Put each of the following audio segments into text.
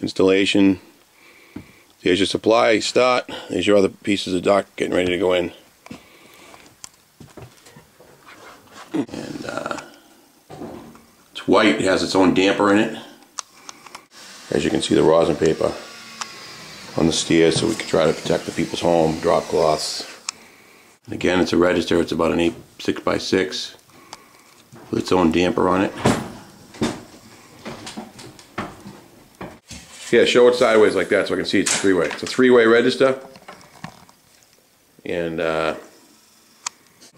installation. Here's your supply start. There's your other pieces of duct getting ready to go in. And it's white, it has its own damper in it. As you can see, the rosin paper on the stairs, so we can try to protect the people's home, drop cloths. And again, it's a register, it's about an 6x6 with its own damper on it. Yeah, show it sideways like that so I can see it's a three-way. It's a three-way register, and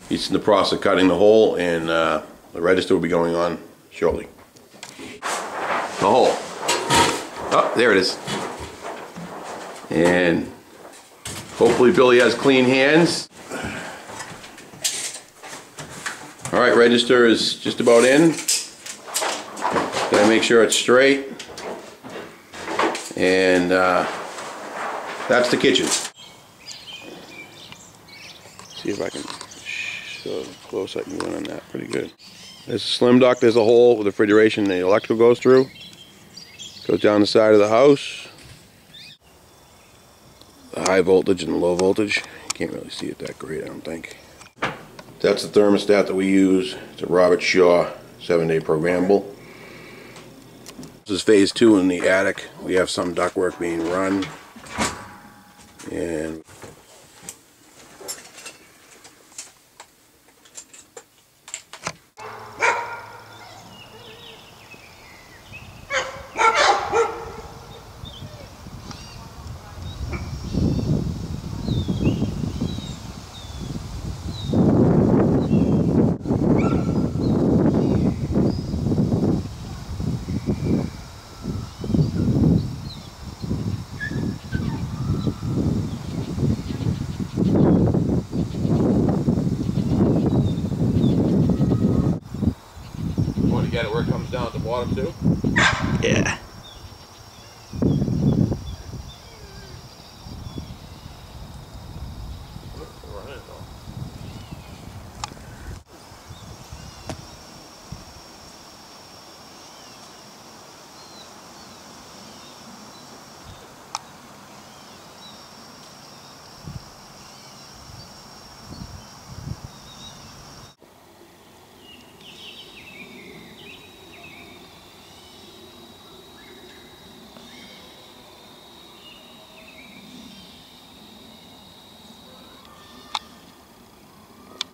he's in the process of cutting the hole, and the register will be going on shortly. The hole. Oh, there it is. And hopefully Billy has clean hands. Alright, register is just about in. Gotta make sure it's straight. And that's the kitchen. See if I can show close I can go in on that. Pretty good. There's a slim duct, there's a hole with the refrigeration the electrical goes through. Goes down the side of the house. The high voltage and the low voltage. You can't really see it that great, I don't think. That's the thermostat that we use. It's a Robert Shaw 7-day programmable. This is phase 2 in the attic. We have some ductwork being run. And get it where it comes down at the bottom too? Yeah.